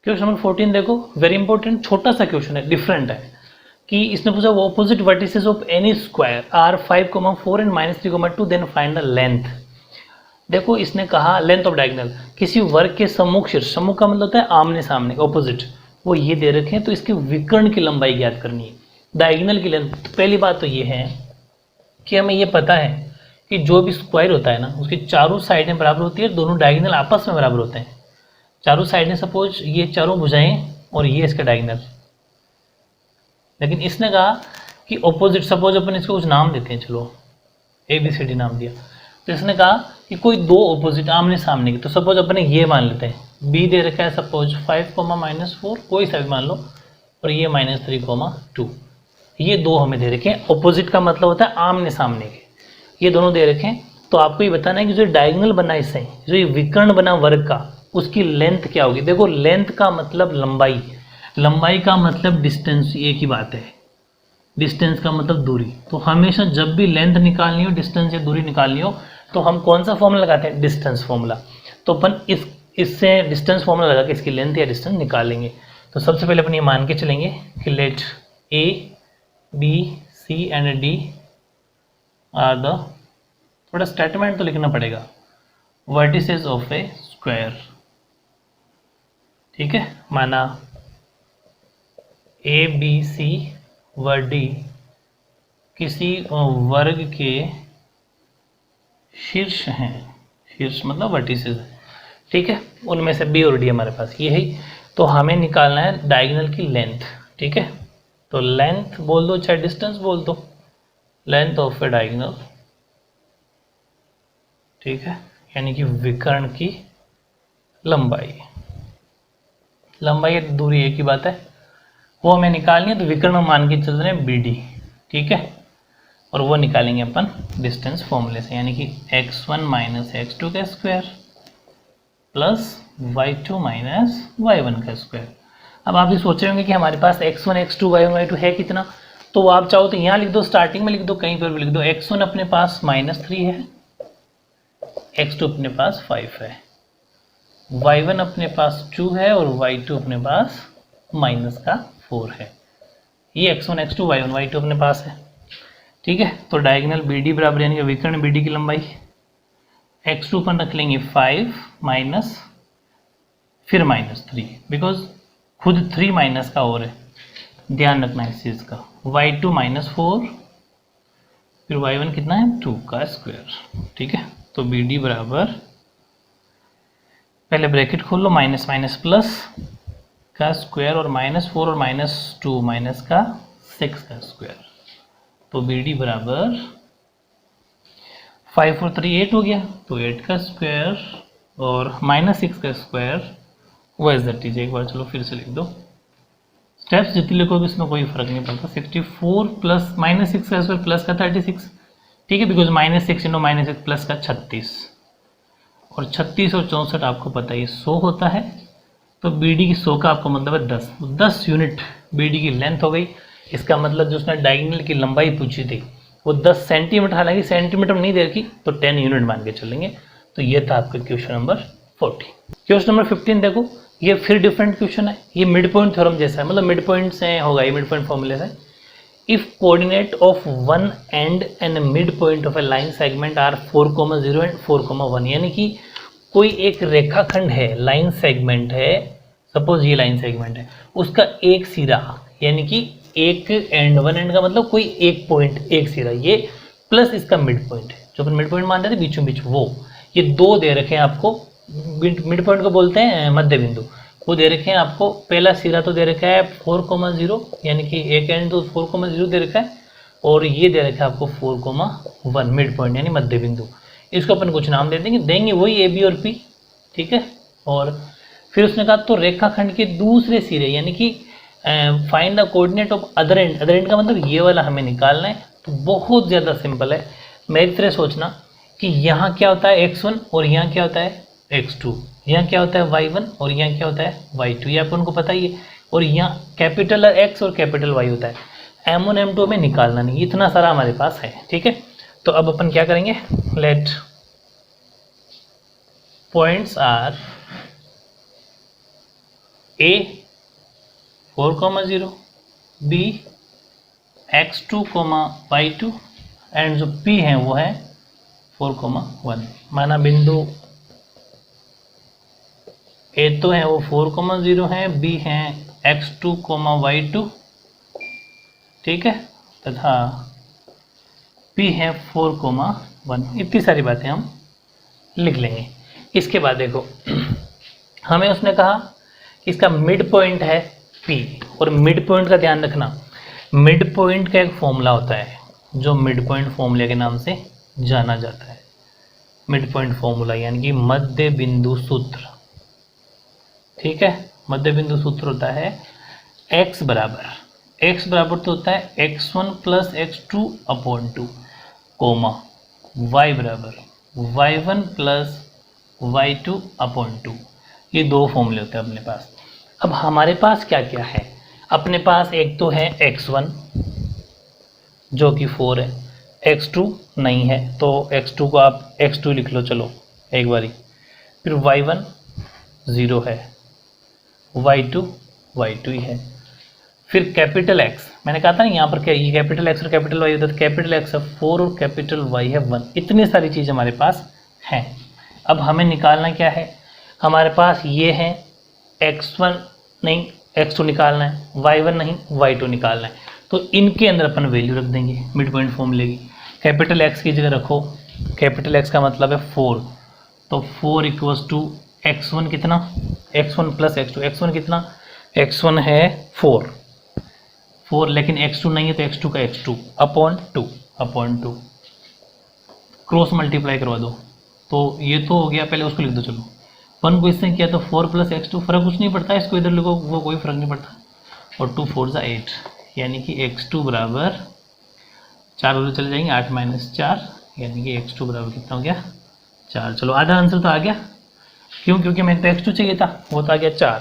Question number 14 देखो, very important, छोटा सा क्वेश्चन है, डिफरेंट है कि इसने पूछा opposite vertices of any square are 5,4 and -3,2 then find the length. देखो इसने कहा लेंथ ऑफ डायगोनल, किसी वर्ग के सम्मुख शीर्ष, सम्मुख का मतलब होता है आमने सामने, ऑपोजिट, वो ये दे रखे हैं, तो इसके विकर्ण की लंबाई ज्ञात करनी है, डायगोनल की लेंथ। तो पहली बात तो ये है कि हमें ये पता है कि जो भी स्क्वायर होता है ना, उसकी चारों साइडें बराबर होती है, दोनों डायगोनल आपस में बराबर होते हैं। चारों साइडें, सपोज ये चारों भुजाएं और ये इसका डायगोनल। लेकिन इसने कहा कि ऑपोजिट, सपोज अपन इसको कुछ नाम देते हैं, चलो ABCD नाम दिया, तो इसने कहा कि कोई दो ऑपोजिट आमने सामने की, तो सपोज अपने ये मान लेते हैं, B दे रखा है सपोज 5,-4, कोई सा भी मान लो, और ये -3,2, ये दो हमें दे रखे हैं। ऑपोजिट का मतलब होता है आमने सामने के, ये दोनों दे रखे हैं। तो आपको ये बताना है कि जो डायगोनल बना इससे, जो ये विकर्ण बना वर्ग का, उसकी लेंथ क्या होगी। देखो लेंथ का मतलब लंबाई, लंबाई का मतलब डिस्टेंस, एक ही बात है। डिस्टेंस का मतलब दूरी। तो हमेशा जब भी लेंथ निकालनी हो, डिस्टेंस या दूरी निकालनी हो, तो हम कौन सा फॉर्मूला लगाते हैं, डिस्टेंस फॉर्मूला। तो अपन इससे डिस्टेंस फॉर्मूला लगा के इसकी लेंथ या डिस्टेंस निकालेंगे। तो सबसे पहले अपन ये मान के चलेंगे कि let A, B, C and D are the, थोड़ा स्टेटमेंट तो लिखना पड़ेगा, वर्टिसेस ऑफ ए स्क्वायर। ठीक है, माना ABC व D किसी वर्ग के शीर्ष हैं, शीर्ष मतलब वर्टिसेस है, ठीक है, उनमें से B और D हमारे पास ये है। तो हमें निकालना है डायगोनल की लेंथ। ठीक है, तो लेंथ बोल दो चाहे डिस्टेंस बोल दो, लेंथ ऑफ ए डायगोनल, ठीक है, यानी कि विकर्ण की लंबाई। लंबाई या दूरी एक ही बात है, वो हमें निकालनी है। तो विकर्ण मान के चल रहे हैं BD, ठीक है, और वो निकालेंगे अपन डिस्टेंस फॉर्मूले से, यानी कि x1 - x2 का स्क्वायर प्लस y2 - y1 का स्क्वायर। अब आप ये सोच रहे होंगे कि हमारे पास x1 x2 y1 y2 है कितना, तो आप चाहो तो यहाँ लिख दो, स्टार्टिंग में लिख दो, कहीं पर भी लिख दो। x1 अपने पास -3 है, x2 अपने पास 5 है, y1 अपने पास 2 है और y2 अपने पास -4 है। ये x1 x2 y1 y2 अपने पास है, ठीक है। तो डायगोनल BD बराबर, यानी कि विकर्ण BD की लंबाई, x2 पर रख लेंगे 5 माइनस, फिर -3, बिकॉज खुद 3 माइनस का और है, ध्यान रखना इस चीज़ का। y2 -4, फिर y1 कितना है 2 का स्क्वायर, ठीक है। तो BD बराबर, पहले ब्रैकेट खोल लो, माइनस माइनस प्लस का स्क्वायर और -4 और -2 माइनस का 6 का स्क्वायर। तो BD बराबर 5 और 3 8 हो गया, तो 8 का स्क्वायर और -6 का स्क्वायर, वैस दैट इज। एक बार चलो फिर से लिख दो, स्टेप्स जितने लिखोगे इसमें कोई फर्क नहीं पड़ता। 64 प्लस -6 का स्क्वायर प्लस का 36, ठीक है, बिकॉज -6 × -6 प्लस का 36, और 36 और 64 आपको पता है 100 होता है। तो BD की 100 का आपको मतलब है 10 यूनिट BD की लेंथ हो गई। इसका मतलब जो उसने डायगोनल की लंबाई पूछी थी वो 10 सेंटीमीटर, हालांकि सेंटीमीटर में नहीं दे रखी, तो 10 यूनिट मान के चलेंगे। तो ये था आपका क्वेश्चन नंबर 40। क्वेश्चन नंबर 15 देखो, ये फिर डिफरेंट क्वेश्चन है, ये मिड पॉइंट थ्योरम जैसा है, मतलब मिड पॉइंट से होगा, ये मिड पॉइंट फॉर्मूले से। If coordinate of one and and mid point of a line segment are 4,0 and 4,1, यानी कि कोई एक रेखाखंड है, लाइन सेगमेंट है, सपोज ये लाइन सेगमेंट है, उसका एक सिरा, यानी कि एक एंड, वन एंड का मतलब कोई एक पॉइंट, एक सिरा, ये प्लस इसका मिड पॉइंट है, जो अपन मिड पॉइंट मानते थे बीचों बीच, वो ये दो दे रखे हैं आपको। मिड पॉइंट को बोलते हैं मध्य बिंदु, वो दे रखे हैं आपको। पहला सिरा तो दे रखा है 4,0, यानी कि एक एंड तो 4,0 दे रखा है, और ये दे रखा है आपको 4,1 मिड पॉइंट, यानी मध्य बिंदु। इसको अपन कुछ नाम दे देंगे वही AB और P, ठीक है। और फिर उसने कहा तो रेखाखंड के दूसरे सिरे, यानी कि find the coordinate of other and, other and का मतलब ये वाला हमें निकालना है। तो बहुत ज़्यादा सिंपल है, मेरी तरह सोचना कि यहाँ क्या होता है x1 और यहाँ क्या होता है x2, यहाँ क्या होता है y1 और यहाँ क्या होता है y2, ये अपन को पता ही है। और यहाँ कैपिटल X और कैपिटल Y होता है, M1 M2 में निकालना नहीं, इतना सारा हमारे पास है, ठीक है। तो अब अपन क्या करेंगे, let points are A 4,0, B x2, y2 and जो P है वो है 4,1। माना बिंदु A तो है वो 4,0 है, B है x2, y2, ठीक है, तथा P है 4,1। इतनी सारी बातें हम लिख लेंगे। इसके बाद देखो हमें उसने कहा कि इसका मिड पॉइंट है P, और मिड पॉइंट का ध्यान रखना, मिड पॉइंट का एक फॉर्मूला होता है जो मिड पॉइंट फॉर्मूले के नाम से जाना जाता है। मिड पॉइंट फॉर्मूला यानी कि मध्य बिंदु सूत्र, ठीक है। मध्य बिंदु सूत्र होता है x बराबर तो होता है x1 plus x2 upon 2, coma y बराबर y1 प्लस y2 अपॉन 2। ये दो फॉर्मूले होते हैं अपने पास। अब हमारे पास क्या क्या है, अपने पास एक तो है x1 जो कि 4 है, x2 नहीं है तो x2 को आप x2 लिख लो, चलो एक बारी। फिर y1 0 है, y2 ही है। फिर कैपिटल X, मैंने कहा था ना यहाँ पर क्या, ये कैपिटल X और कैपिटल Y होता है, कैपिटल X है 4 और कैपिटल Y है 1। इतनी सारी चीज़ हमारे पास हैं। अब हमें निकालना क्या है, हमारे पास ये है x1 नहीं x2 निकालना है, y1 नहीं y2 निकालना है। तो इनके अंदर अपन वैल्यू रख देंगे मिड पॉइंट फॉर्मूले की। कैपिटल X की जगह रखो, कैपिटल X का मतलब है 4, तो 4 इक्वल्स टू x1 कितना, x1 प्लस x2, x1 कितना, x1 है 4, लेकिन x2 नहीं है तो x2 का x2 अपॉन 2 क्रॉस मल्टीप्लाई करवा दो। तो ये तो हो गया, पहले उसको लिख दो। चलो 1 को इससे किया तो 4 प्लस x2, फर्क कुछ नहीं पड़ता, इसको इधर लिखो वो कोई फर्क नहीं पड़ता, और 2 4 8, यानी कि x2 बराबर 4 उधर चले जाएंगे, 8 माइनस 4, यानी कि x2 बराबर कितना हो गया 4। चलो आधा आंसर तो आ गया, क्यों, क्योंकि मेरे को x2 चाहिए था, वो तो आ गया 4।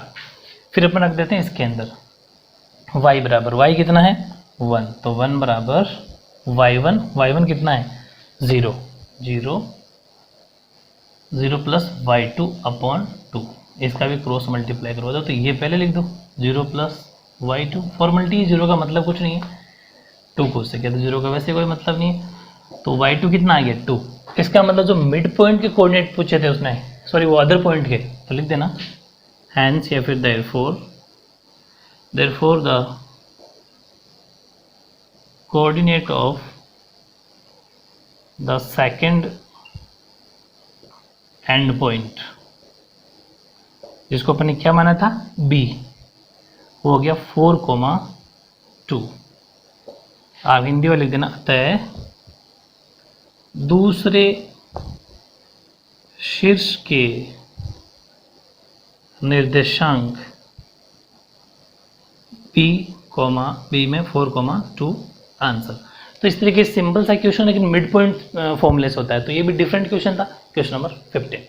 फिर अपन रख देते हैं इसके अंदर y बराबर, y कितना है 1, तो 1 बराबर y1 कितना है 0 प्लस y2 अपॉन 2। इसका भी क्रॉस मल्टीप्लाई करवा दो, तो ये पहले लिख दो 0 प्लस y2, फॉर्मेलिटी 0 का मतलब कुछ नहीं है, 2 को उससे किया तो 0 का वैसे कोई मतलब नहीं है, तो y2 कितना आ गया 2। इसका मतलब जो मिड पॉइंट के कोऑर्डिनेट पूछे थे उसने, सॉरी वो अदर पॉइंट के, तो लिख देना हैंस या फिर therefore the coordinate of the second end point, जिसको अपन ने क्या माना था B, वो हो गया 4,2। आप हिंदी में लिख देना, अतः दूसरे शीर्ष के निर्देशांक B में 4,2 आंसर। तो इस तरीके से सिंपल सा क्वेश्चन, लेकिन मिड पॉइंट फॉर्मूले से होता है, तो ये भी डिफरेंट क्वेश्चन था, क्वेश्चन नंबर 15।